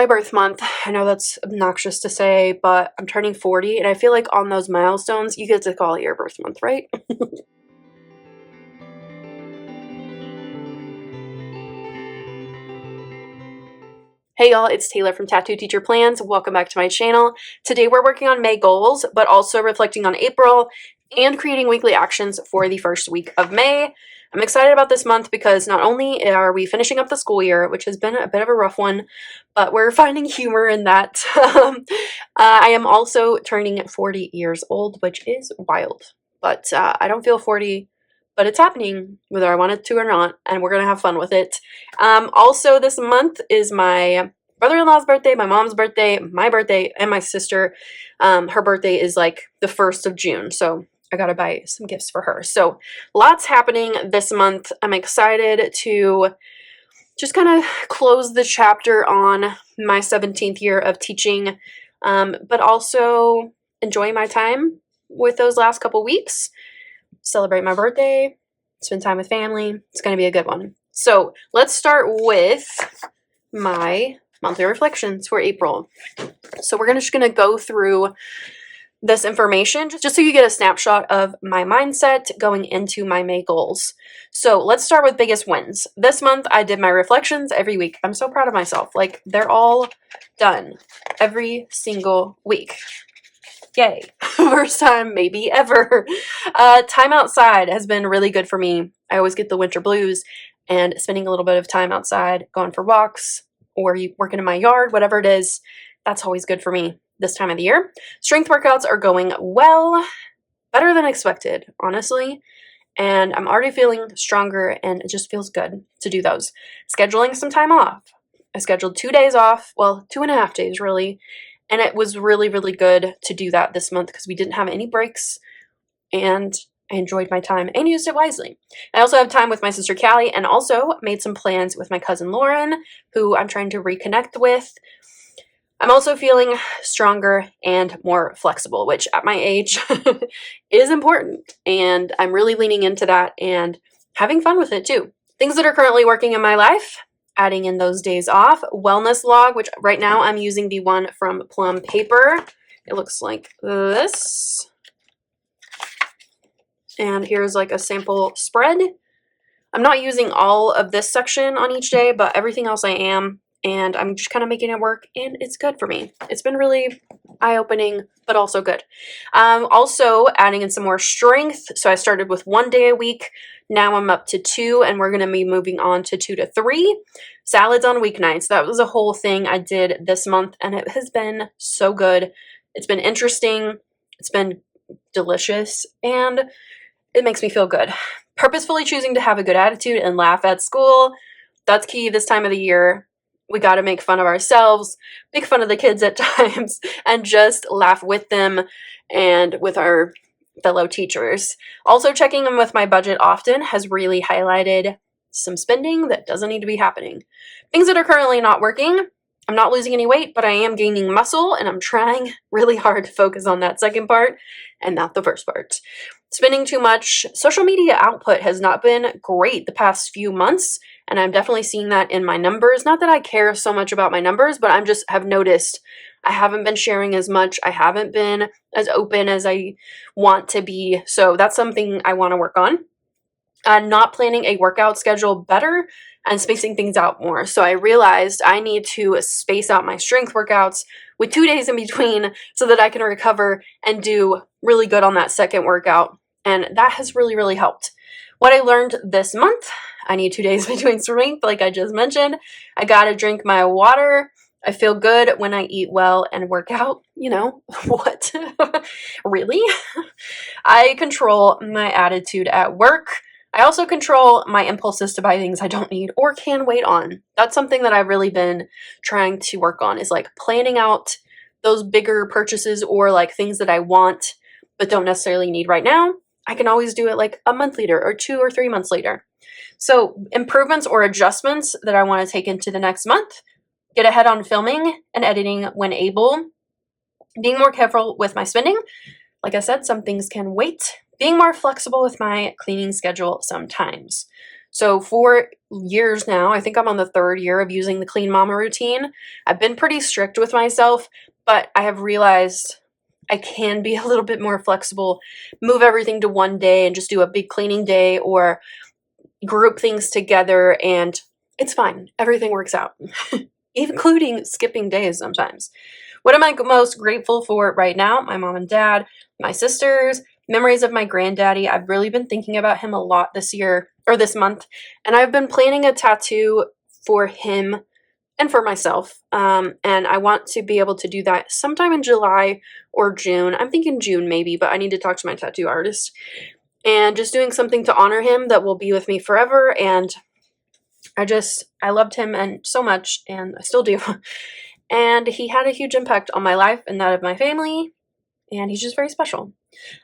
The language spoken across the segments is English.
my birth month. I know that's obnoxious to say, but I'm turning 40, and I feel like on those milestones, you get to call it your birth month, right? Hey y'all, it's Taylor from Tattoo Teacher Plans. Welcome back to my channel. Today we're working on May goals, but also reflecting on April and creating weekly actions for the first week of May. I'm excited about this month because not only are we finishing up the school year, which has been a bit of a rough one, but we're finding humor in that. I am also turning 40 years old, which is wild, but I don't feel 40. But it's happening whether I want it to or not, and we're going to have fun with it. Also, this month is my brother-in-law's birthday, my mom's birthday, my birthday, and my sister. Her birthday is like the 1st of June, so I got to buy some gifts for her. So lots happening this month. I'm excited to just kind of close the chapter on my 17th year of teaching, but also enjoy my time with those last couple weeks. Celebrate my birthday, spend time with family. It's going to be a good one. So let's start with my monthly reflections for April. So we're just going to go through this information just so you get a snapshot of my mindset going into my May goals. So let's start with biggest wins. This month I did my reflections every week. I'm so proud of myself. Like, they're all done every single week. Yay. First time maybe ever. Time outside has been really good for me. I always get the winter blues, and spending a little bit of time outside, going for walks, or working in my yard, whatever it is, that's always good for me this time of the year. Strength workouts are going well, better than expected, honestly, and I'm already feeling stronger, and it just feels good to do those. Scheduling some time off. I scheduled 2 days off, well, 2.5 days really. And it was really, really good to do that this month because we didn't have any breaks, and I enjoyed my time and used it wisely. I also have time with my sister Callie, and also made some plans with my cousin Lauren, who I'm trying to reconnect with. I'm also feeling stronger and more flexible, which at my age is important. And I'm really leaning into that and having fun with it too. Things that are currently working in my life. Adding in those days off. Wellness log, which right now I'm using the one from Plum Paper. It looks like this. And here's like a sample spread. I'm not using all of this section on each day, but everything else I am. And I'm just kind of making it work, and it's good for me. It's been really eye-opening, but also good. Also adding in some more strength. So I started with 1 day a week. Now I'm up to 2, and we're going to be moving on to 2 to 3. Salads on weeknights. That was a whole thing I did this month, and it has been so good. It's been interesting. It's been delicious, and it makes me feel good. Purposefully choosing to have a good attitude and laugh at school. That's key this time of the year. We got to make fun of ourselves, make fun of the kids at times, and just laugh with them and with our fellow teachers. Also, checking in with my budget often has really highlighted some spending that doesn't need to be happening. Things that are currently not working. I'm not losing any weight, but I am gaining muscle, and I'm trying really hard to focus on that second part and not the first part. Spending too much. Social media output has not been great the past few months, and I'm definitely seeing that in my numbers. Not that I care so much about my numbers, but I'm just have noticed I haven't been sharing as much. I haven't been as open as I want to be. So that's something I want to work on. Not planning a workout schedule better and spacing things out more. So I realized I need to space out my strength workouts with 2 days in between so that I can recover and do really good on that second workout. And that has really, really helped. What I learned this month, I need 2 days between strength, like I just mentioned. I gotta drink my water. I feel good when I eat well and work out. You know, what? Really? I control my attitude at work. I also control my impulses to buy things I don't need or can wait on. That's something that I've really been trying to work on, is like planning out those bigger purchases or like things that I want but don't necessarily need right now. I can always do it like a month later or 2 or 3 months later. So improvements or adjustments that I want to take into the next month. Get ahead on filming and editing when able. Being more careful with my spending. Like I said, some things can wait. Being more flexible with my cleaning schedule sometimes. So for years now, I think I'm on the 3rd year of using the Clean Mama routine. I've been pretty strict with myself, but I have realized I can be a little bit more flexible, move everything to one day and just do a big cleaning day, or group things together, and it's fine. Everything works out, including skipping days sometimes. What am I most grateful for right now? My mom and dad, my sisters, memories of my granddaddy. I've really been thinking about him a lot this year, or this month, and I've been planning a tattoo for him and for myself, and I want to be able to do that sometime in July or June. I'm thinking June maybe, but I need to talk to my tattoo artist, and just doing something to honor him that will be with me forever. And I loved him and so much, and I still do. And he had a huge impact on my life and that of my family, and he's just very special.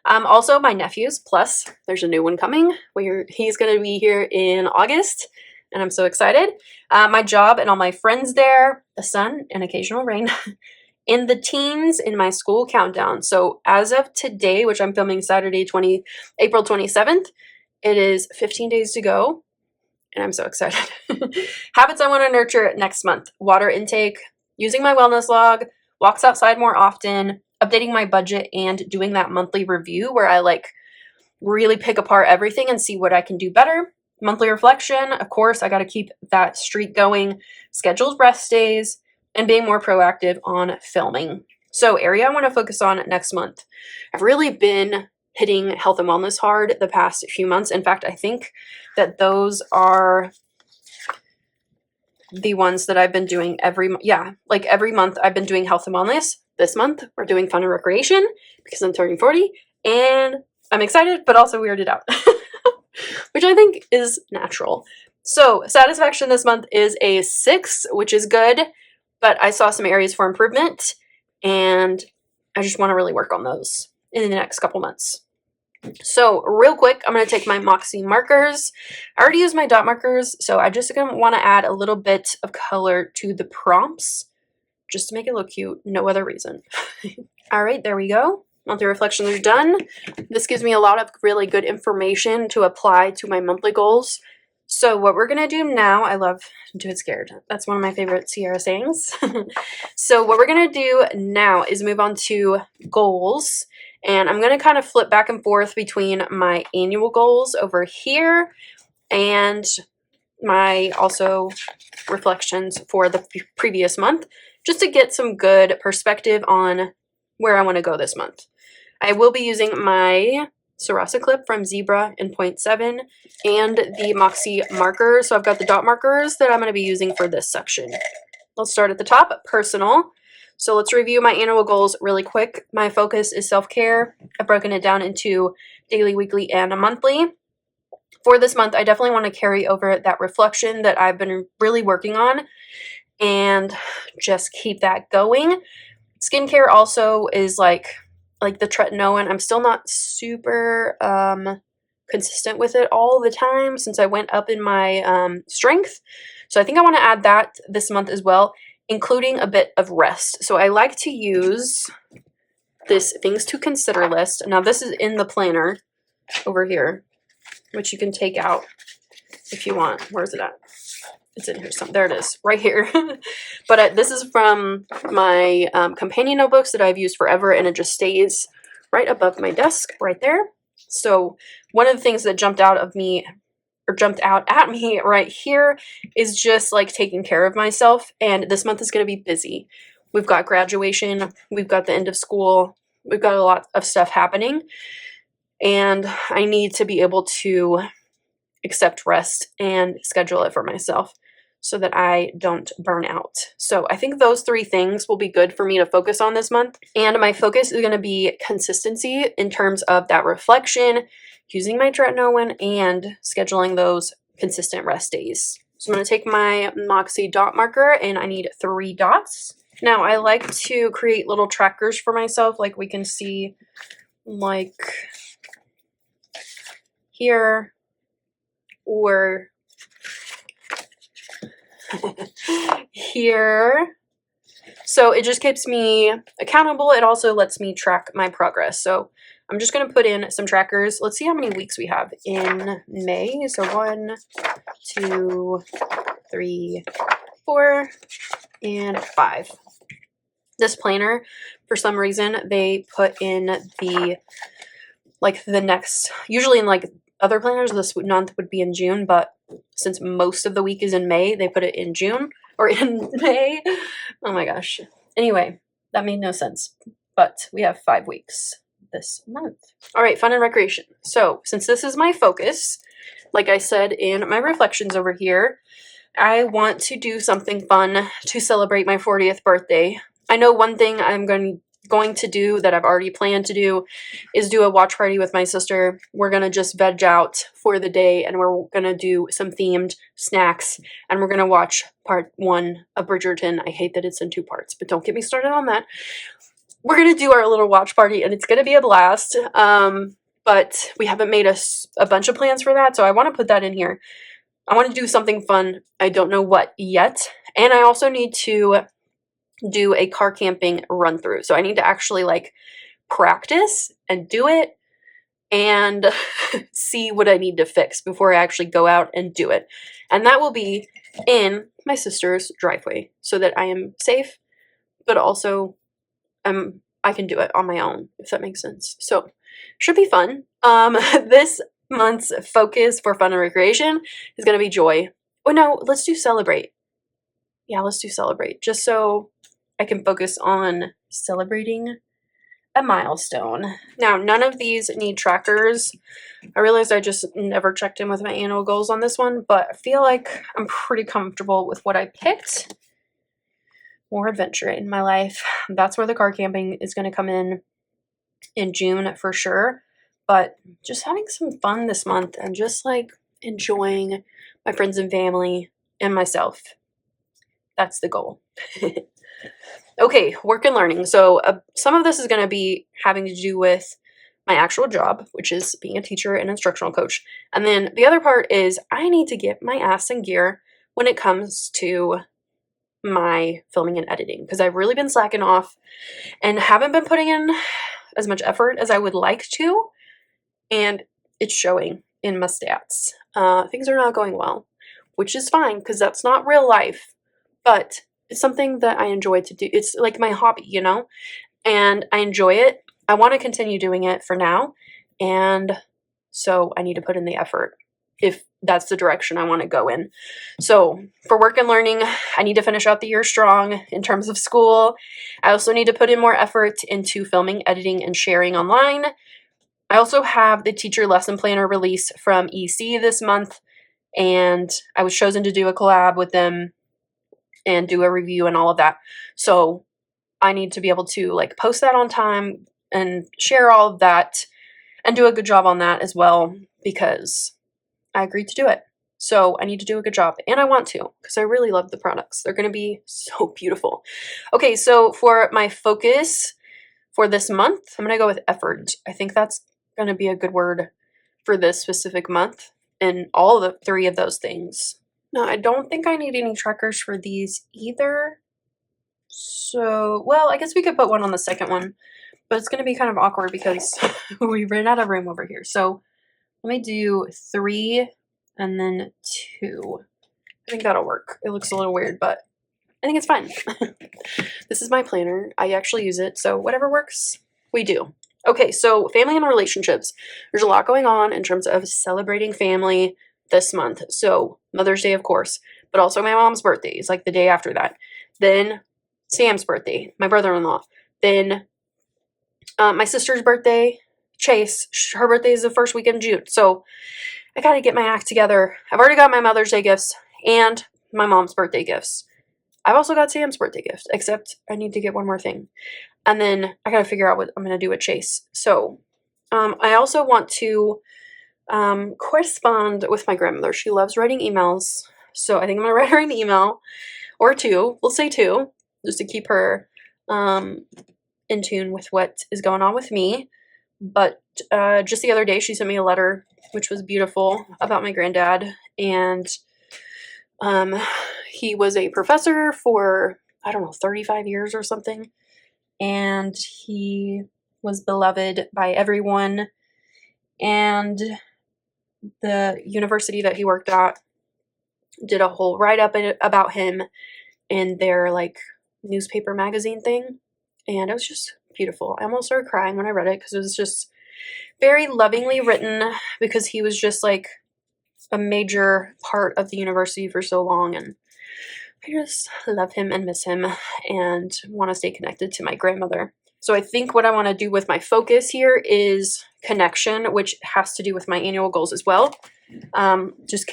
Also, my nephews, plus there's a new one coming where he's going to be here in August, and I'm so excited. My job and all my friends there, the sun and occasional rain, and the teens in my school countdown. So as of today, which I'm filming Saturday, April 27th, it is 15 days to go, and I'm so excited. Habits I want to nurture next month: water intake, using my wellness log, walks outside more often, updating my budget, and doing that monthly review where I really pick apart everything and see what I can do better. Monthly reflection, of course, I got to keep that streak going, scheduled rest days, and being more proactive on filming. So area I want to focus on next month. I've really been hitting health and wellness hard the past few months. In fact, I think that those are the ones that I've been doing every month I've been doing health and wellness. This month we're doing fun and recreation because I'm turning 40 and I'm excited, but also weirded out, which I think is natural. So satisfaction this month is a 6, which is good, but I saw some areas for improvement, and I just want to really work on those in the next couple months. So real quick, I'm going to take my Moxie markers. I already used my dot markers, so I just want to add a little bit of color to the prompts just to make it look cute. No other reason. All right, there we go. Monthly reflections are done. This gives me a lot of really good information to apply to my monthly goals. So what we're going to do now, I love do it scared. That's one of my favorite Sierra sayings. So what we're going to do now is move on to goals. And I'm going to kind of flip back and forth between my annual goals over here and my also reflections for the previous month, just to get some good perspective on where I want to go this month. I will be using my Sarasa clip from Zebra in 0.7 and the Moxie markers. So I've got the dot markers that I'm going to be using for this section. Let's start at the top, personal. So let's review my annual goals really quick. My focus is self-care. I've broken it down into daily, weekly, and a monthly. For this month, I definitely want to carry over that reflection that I've been really working on and just keep that going. Skincare also is like the tretinoin. I'm still not super consistent with it all the time since I went up in my strength. So I think I want to add that this month as well, including a bit of rest. So I like to use this things to consider list. Now this is in the planner over here, which you can take out if you want. Where is it at? It's in here. There it is, right here. But this is from my companion notebooks that I've used forever, and it just stays right above my desk, right there. So one of the things that jumped out at me right here is just like taking care of myself. And this month is going to be busy. We've got graduation. We've got the end of school. We've got a lot of stuff happening. And I need to be able to accept rest and schedule it for myself so that I don't burn out. So I think those 3 things will be good for me to focus on this month. And my focus is going to be consistency in terms of that reflection, using my tretinoin, and scheduling those consistent rest days. So I'm going to take my Moxie dot marker, and I need 3 dots. Now I like to create little trackers for myself, like we can see like here or here. So it just keeps me accountable. It also lets me track my progress. So I'm just going to put in some trackers. Let's see how many weeks we have in May. So 1, 2, 3, 4, and 5. This planner, for some reason, they put in the next, usually in like other planners, this month would be in June, but since most of the week is in May, they put it in June or in May. Oh my gosh. Anyway, that made no sense, but we have 5 weeks this month. All right, fun and recreation. So since this is my focus, like I said in my reflections over here, I want to do something fun to celebrate my 40th birthday. I know one thing I'm going to do that I've already planned to do is do a watch party with my sister. We're going to just veg out for the day, and we're going to do some themed snacks, and we're going to watch part 1 of Bridgerton. I hate that it's in 2 parts, but don't get me started on that. We're going to do our little watch party, and it's going to be a blast. But we haven't made a bunch of plans for that, so I want to put that in here. I want to do something fun. I don't know what yet. And I also need to do a car camping run through. So I need to actually like practice and do it and see what I need to fix before I actually go out and do it. And that will be in my sister's driveway so that I am safe, but also I can do it on my own, if that makes sense. So should be fun. This month's focus for fun and recreation is going to be joy. Oh no, let's do celebrate. Yeah, let's do celebrate, just so I can focus on celebrating a milestone. Now, none of these need trackers. I realized I just never checked in with my annual goals on this one, but I feel like I'm pretty comfortable with what I picked. More adventure in my life. That's where the car camping is going to come in June for sure. But just having some fun this month and just like enjoying my friends and family and myself. That's the goal. Okay, work and learning. So some of this is going to be having to do with my actual job, which is being a teacher and instructional coach. And then the other part is I need to get my ass in gear when it comes to my filming and editing, because I've really been slacking off and haven't been putting in as much effort as I would like to. And it's showing in my stats. Things are not going well, which is fine because that's not real life, but it's something that I enjoy to do. It's like my hobby, you know, and I enjoy it. I want to continue doing it for now. And so I need to put in the effort if that's the direction I want to go in. So for work and learning, I need to finish out the year strong in terms of school. I also need to put in more effort into filming, editing, and sharing online. I also have the teacher lesson planner release from EC this month, and I was chosen to do a collab with them and do a review and all of that. So I need to be able to like post that on time and share all of that and do a good job on that as well, because I agreed to do it. So I need to do a good job, and I want to because I really love the products. They're going to be so beautiful. Okay, so for my focus for this month, I'm going to go with effort. I think that's going to be a good word for this specific month and all the 3 of those things. Now, I don't think I need any trackers for these either. So, well, I guess we could put one on the second one, but it's going to be kind of awkward because we ran out of room over here. So let me do 3 and then 2. I think that'll work. It looks a little weird, but I think it's fine. This is my planner. I actually use it, so whatever works, we do. Okay, so family and relationships. There's a lot going on in terms of celebrating family this month. So Mother's Day, of course, but also my mom's birthday is like the day after that. Then Sam's birthday, my brother-in-law. Then my sister's birthday, Chase. Her birthday is the first week in June. So I got to get my act together. I've already got my Mother's Day gifts and my mom's birthday gifts. I've also got Sam's birthday gift, except I need to get one more thing. And then I got to figure out what I'm going to do with Chase. So I also want to correspond with my grandmother. She loves writing emails. So I think I'm going to write her an email or 2. We'll say 2, just to keep her in tune with what is going on with me. But just the other day, she sent me a letter, which was beautiful, about my granddad. And he was a professor for, I don't know, 35 years or something. And he was beloved by everyone, and the university that he worked at did a whole write-up about him in their like newspaper magazine thing, and it was just beautiful. I almost started crying when I read it because it was just very lovingly written, because he was just like a major part of the university for so long, and I just love him and miss him and want to stay connected to my grandmother. So I think what I want to do with my focus here is connection, which has to do with my annual goals as well. Just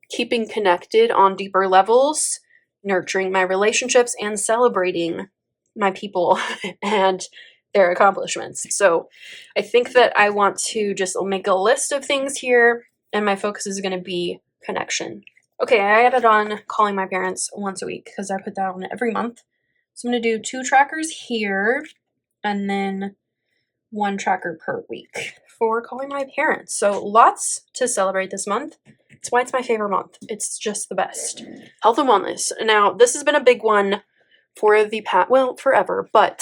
keeping connected on deeper levels, nurturing my relationships, and celebrating my people and their accomplishments. So I think that I want to just make a list of things here, and my focus is going to be connection. Okay, I added on calling my parents once a week because I put that on every month. So I'm going to do 2 trackers here and then 1 tracker per week for calling my parents. So lots to celebrate this month. That's why it's my favorite month. It's just the best. Health and wellness. Now, this has been a big one for the past, well, forever, but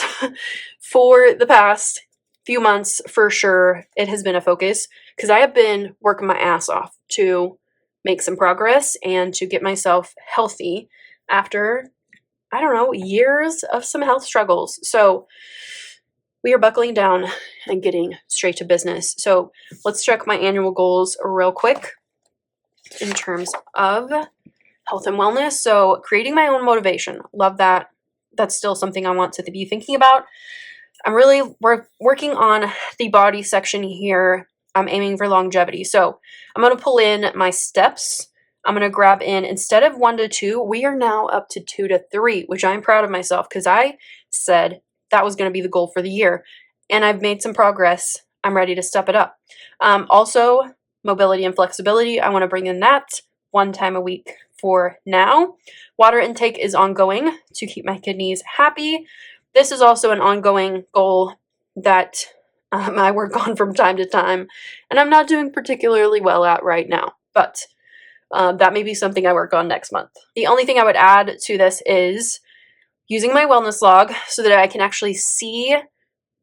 for the past few months, for sure, it has been a focus because I have been working my ass off to make some progress and to get myself healthy after, I don't know, years of some health struggles. So we are buckling down and getting straight to business. So let's check my annual goals real quick in terms of health and wellness. So creating my own motivation. Love that. That's still something I want to be thinking about. I'm really working on the body section here. I'm aiming for longevity. So I'm going to pull in my steps. I'm going to grab in, instead of 1 to 2, we are now up to 2 to 3, which I'm proud of myself because I said that was going to be the goal for the year. And I've made some progress. I'm ready to step it up. Also, mobility and flexibility. I want to bring in that 1 time a week for now. Water intake is ongoing to keep my kidneys happy. This is also an ongoing goal that I work on from time to time, and I'm not doing particularly well at right now, but that may be something I work on next month. The only thing I would add to this is using my wellness log so that I can actually see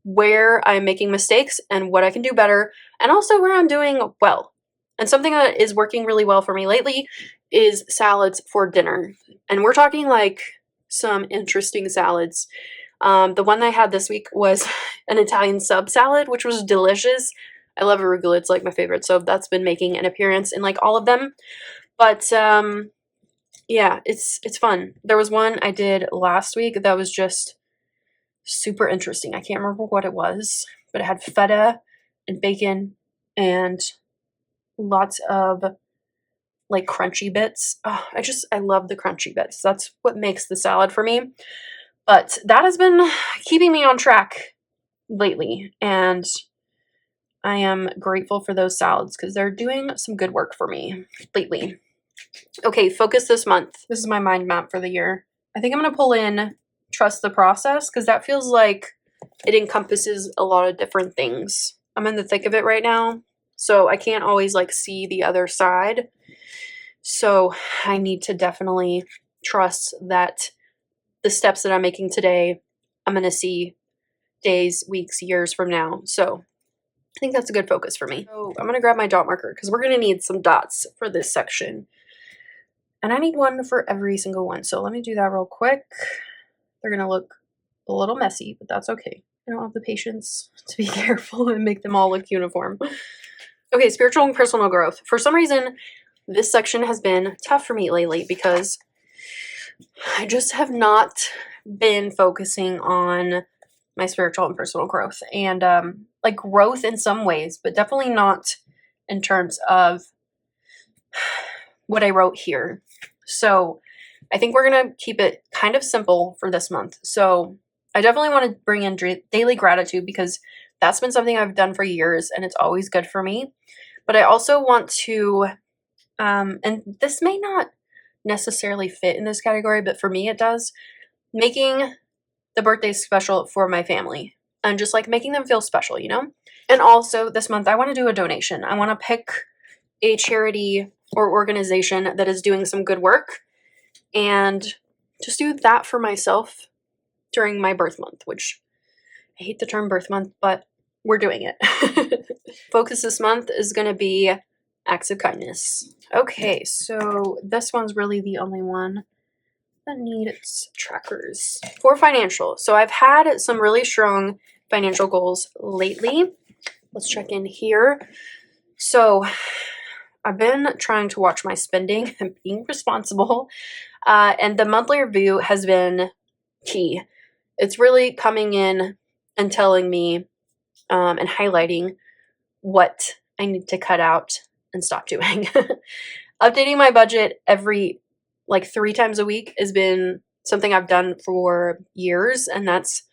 where I'm making mistakes and what I can do better, and also where I'm doing well. And something that is working really well for me lately is salads for dinner. And we're talking like some interesting salads. The one I had this week was an Italian sub salad, which was delicious. I love arugula. It's like my favorite. So that's been making an appearance in like all of them. But yeah, it's fun. There was one I did last week that was just super interesting. I can't remember what it was, but it had feta and bacon and lots of like crunchy bits. Oh, I love the crunchy bits. That's what makes the salad for me. But that has been keeping me on track lately, and I am grateful for those salads because they're doing some good work for me lately. Okay, focus this month. This is my mind map for the year. I think I'm going to pull in trust the process because that feels like it encompasses a lot of different things. I'm in the thick of it right now, so I can't always like see the other side. So I need to definitely trust that the steps that I'm making today, I'm going to see days, weeks, years from now. So I think that's a good focus for me. So I'm going to grab my dot marker because we're going to need some dots for this section. And I need one for every single one. So let me do that real quick. They're going to look a little messy, but that's okay. I don't have the patience to be careful and make them all look uniform. Okay, spiritual and personal growth. For some reason, this section has been tough for me lately because I just have not been focusing on my spiritual and personal growth, and like growth in some ways, but definitely not in terms of what I wrote here. So I think we're going to keep it kind of simple for this month. So I definitely want to bring in daily gratitude because that's been something I've done for years and it's always good for me. But I also want to, and this may not necessarily fit in this category, but for me it does, making the birthdays special for my family and just like making them feel special, you know? And also this month I want to do a donation. I want to pick a charity or organization that is doing some good work and just do that for myself during my birth month, which I hate the term birth month, but we're doing it. Focus this month is going to be acts of kindness. Okay, so this one's really the only one that needs trackers. For financial, so I've had some really strong financial goals lately. Let's check in here. So I've been trying to watch my spending and being responsible, and the monthly review has been key. It's really coming in and telling me and highlighting what I need to cut out and stop doing. Updating my budget every 3 times a week has been something I've done for years, and that's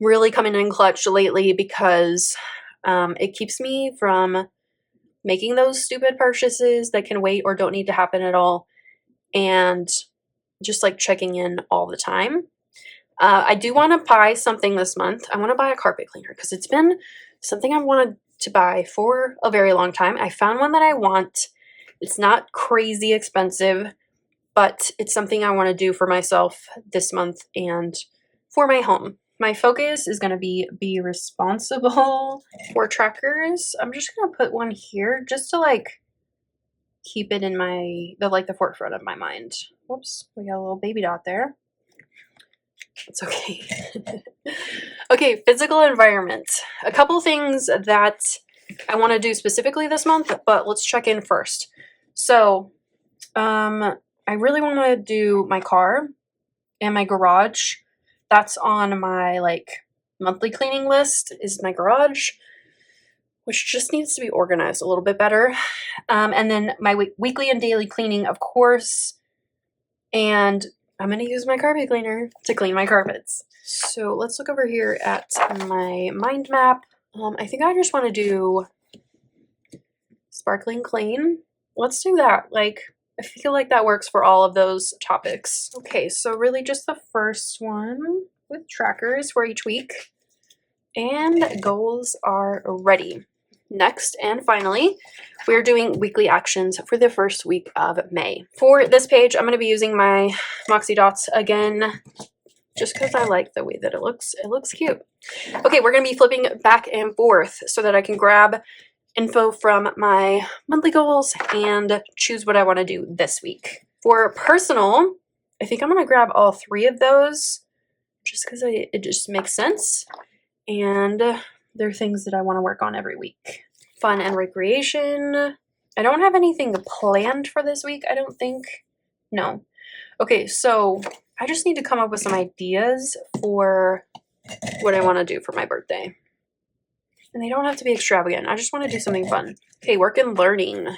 really coming in clutch lately because it keeps me from making those stupid purchases that can wait or don't need to happen at all, and just checking in all the time. I do want to buy something this month. I want to buy a carpet cleaner because it's been something I've wanted to buy for a very long time. I found one that I want. It's not crazy expensive, but it's something I want to do for myself this month and for my home. My focus is going to be responsible. For trackers, I'm just going to put one here just to keep it in the forefront of my mind. Whoops, we got a little baby dot there. It's okay. Okay, physical environment. A couple things that I want to do specifically this month, but let's check in first. So, I really want to do my car and my garage. That's on my monthly cleaning list, is my garage, which just needs to be organized a little bit better. And then my weekly and daily cleaning, of course. And I'm going to use my carpet cleaner to clean my carpets. So let's look over here at my mind map. I think I just want to do sparkling clean. Let's do that. I feel like that works for all of those topics. Okay, so really just the first one with trackers for each week. And goals are ready. Next and finally, we're doing weekly actions for the first week of May. For this page, I'm going to be using my Moxie dots again, just because I like the way that it looks. It looks cute. Okay, we're going to be flipping back and forth so that I can grab info from my monthly goals and choose what I want to do this week. For personal, I think I'm going to grab all 3 of those just because it just makes sense. And they're things that I want to work on every week. Fun and recreation. I don't have anything planned for this week, I don't think. No. Okay, so I just need to come up with some ideas for what I want to do for my birthday. And they don't have to be extravagant. I just want to do something fun. Okay, work and learning.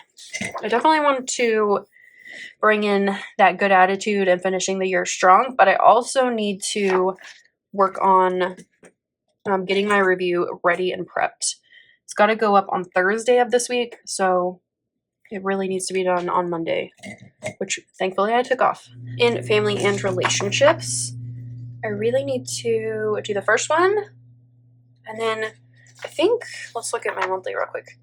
I definitely want to bring in that good attitude and finishing the year strong, but I also need to work on getting my review ready and prepped. It's got to go up on Thursday of this week, so it really needs to be done on Monday, which thankfully I took off. In family and relationships, I really need to do the first one, and then I think, let's look at my monthly real quick.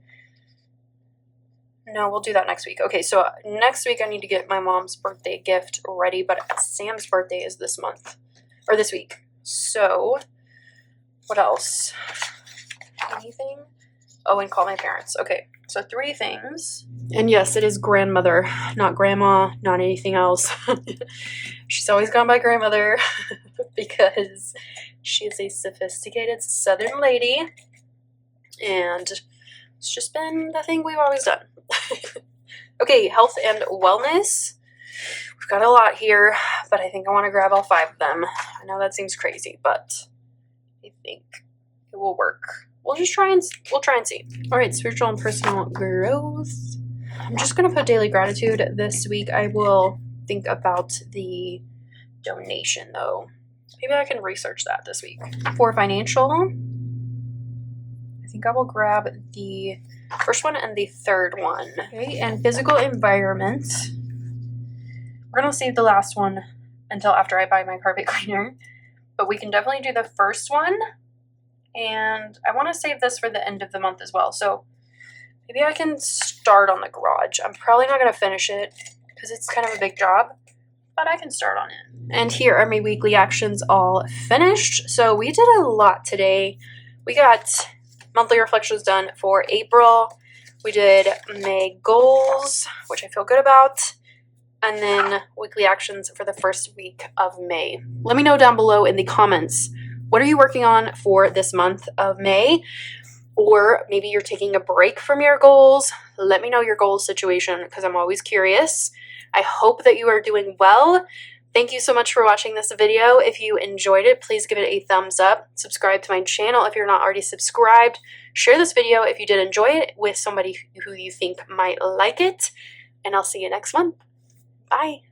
No, we'll do that next week. Okay, so next week I need to get my mom's birthday gift ready, but Sam's birthday is this month, or this week. So what else? Anything? Oh, and call my parents. Okay, so 3 things. And yes, it is grandmother, not grandma, not anything else. She's always gone by grandmother because she is a sophisticated Southern lady. And it's just been the thing we've always done. Okay, health and wellness. We've got a lot here, but I think I want to grab all 5 of them. I know that seems crazy, but I think it will work. We'll try and see. All right, spiritual and personal growth. I'm just going to put daily gratitude this week. I will think about the donation, though. Maybe I can research that this week. For financial, I think I will grab the first one and the 3rd one. Okay, and physical environment. We're going to save the last one until after I buy my carpet cleaner, but we can definitely do the first one. And I want to save this for the end of the month as well. So maybe I can start on the garage. I'm probably not going to finish it because it's kind of a big job, but I can start on it. And here are my weekly actions all finished. So we did a lot today. we got monthly reflections done for April. We did May goals, which I feel good about, and then weekly actions for the first week of May. Let me know down below in the comments, what are you working on for this month of May? Or maybe you're taking a break from your goals. Let me know your goals situation because I'm always curious. I hope that you are doing well. Thank you so much for watching this video. If you enjoyed it, please give it a thumbs up. Subscribe to my channel if you're not already subscribed. Share this video if you did enjoy it with somebody who you think might like it. And I'll see you next month. Bye.